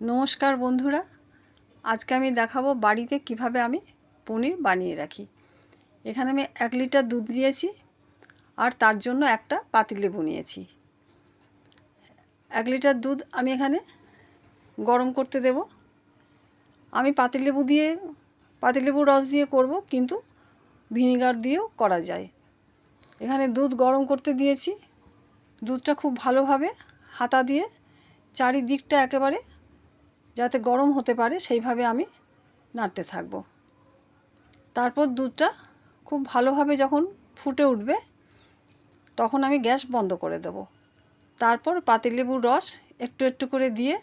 নমস্কার বন্ধুরা, আজকে আমি দেখাবো বাড়িতে কিভাবে আমি পনির বানিয়ে রাখি। এখানে আমি 1 লিটার দুধ নিয়েছি আর তার জন্য একটা পাতিলেবু নিয়েছি। 1 লিটার দুধ আমি এখানে গরম করতে দেব। আমি পাতিলেবু রস দিয়ে করব, কিন্তু ভিনিগার দিয়েও করা যায়। এখানে দুধ গরম করতে দিয়েছি। দুধটা খুব ভালোভাবে হাতা দিয়ে চারিদিকটা একেবারে যাতে গরম হতে পারে সেইভাবে আমি নাড়তে থাকব। তারপর দুধটা খুব ভালোভাবে যখন ফুটে উঠবে তখন আমি গ্যাস বন্ধ করে দেব। তারপর পাতিলেবুর রস একটু একটু করে দিয়ে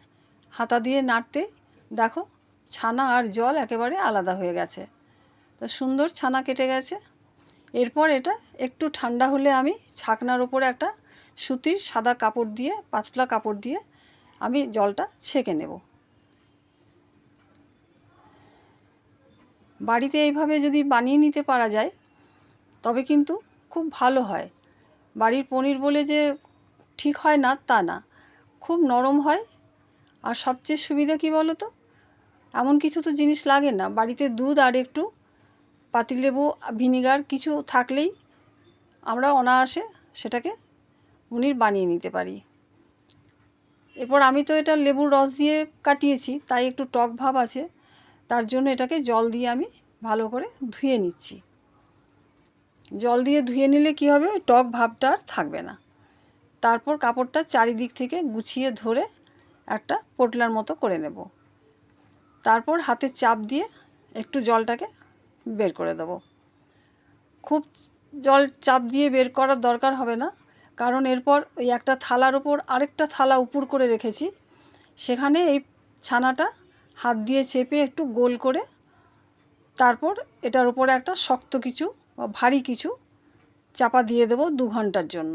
হাতা দিয়ে নাড়তে দেখো ছানা আর জল একেবারে আলাদা হয়ে গেছে। তো সুন্দর ছানা কেটে গেছে। এরপর এটা একটু ঠান্ডা হলে আমি ছাকনার উপরে একটা সুতির সাদা কাপড় দিয়ে, পাতলা কাপড় দিয়ে আমি জলটা ছেঁকে নেব। বাড়িতে এইভাবে যদি বানিয়ে নিতে পারা যায় তবে কিন্তু খুব ভালো হয়। বাড়ির পনির বলে যে ঠিক হয় না তা না, খুব নরম হয়। আর সবচেয়ে সুবিধা কী বলো তো, এমন কিছু তো জিনিস লাগে না, বাড়িতে দুধ আর একটু পাতিলেবু ভিনিগার কিছু থাকলেই আমরা অনায়াসে সেটাকে পনির বানিয়ে নিতে পারি। এরপর আমি তো এটা লেবুর রস দিয়ে কাটিয়েছি, তাই একটু টক ভাব আছে, তার জন্য এটাকে জল দিয়ে আমি ভালো করে ধুয়ে নিচ্ছি। জল দিয়ে ধুয়ে নিলে কী হবে, ওই টক ভাবটা আর থাকবে না। তারপর কাপড়টা চারিদিক থেকে গুছিয়ে ধরে একটা পোটলার মতো করে নেব। তারপর হাতে চাপ দিয়ে একটু জলটাকে বের করে দেব। খুব জল চাপ দিয়ে বের করার দরকার হবে না, কারণ এরপর ওই একটা থালার ওপর আরেকটা থালা উপর করে রেখেছি, সেখানে এই ছানাটা হাত দিয়ে চেপে একটু গোল করে তারপর এটার উপরে একটা শক্ত কিছু বা ভারী কিছু চাপা দিয়ে দেবো 2 ঘন্টার জন্য।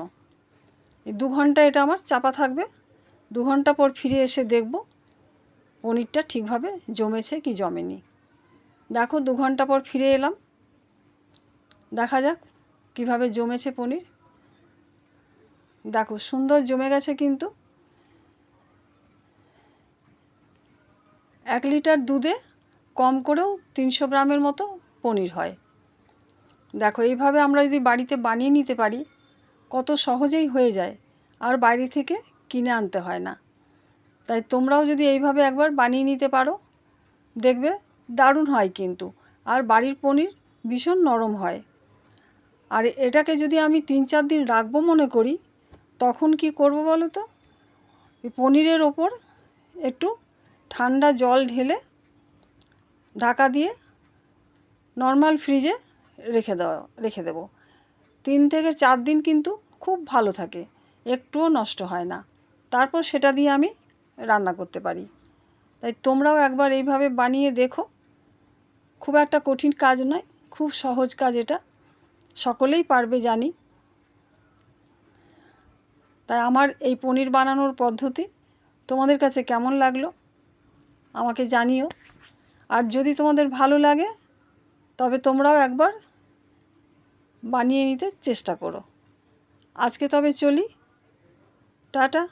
এই 2 ঘন্টা এটা আমার চাপা থাকবে। 2 ঘন্টা পর ফিরে এসে দেখব পনিরটা ঠিকভাবে জমেছে কি জমেনি। দেখো 2 ঘন্টা পর ফিরে এলাম, দেখা যাক কিভাবে জমেছে পনির। দেখো সুন্দর জমে গেছে, কিন্তু 1 লিটার দুধে কম করেও 300 গ্রামের মতো পনির হয়। দেখো এইভাবে আমরা যদি বাড়িতে বানিয়ে নিতে পারি কত সহজেই হয়ে যায়, আর বাইরে থেকে কিনে আনতে হয় না। তাই তোমরাও যদি এইভাবে একবার বানিয়ে নিতে পারো দেখবে দারুণ হয় কিন্তু, আর বাড়ির পনির ভীষণ নরম হয়। আর এটাকে যদি আমি 3-4 দিন রাখবো মনে করি, তখন কি করব বলো তো, এই পনিরের ওপর একটু ঠান্ডা জল ঢেলে ঢাকা দিয়ে নর্মাল ফ্রিজে রেখে দেবো। 3 থেকে 4 দিন কিন্তু খুব ভালো থাকে, একটুও নষ্ট হয় না। তারপর সেটা দিয়ে আমি রান্না করতে পারি। তাই তোমরাও একবার এইভাবে বানিয়ে দেখো। খুব একটা কঠিন কাজ নয়, খুব সহজ কাজ, এটা সকলেই পারবে জানি। তাই আমার এই পনির বানানোর পদ্ধতি তোমাদের কাছে কেমন লাগলো আমাকে জানিও। আর যদি তোমাদের ভালো লাগে তবে তোমরাও একবার বানিয়ে নিতে চেষ্টা করো। আজকে তবে চলি, টাটা।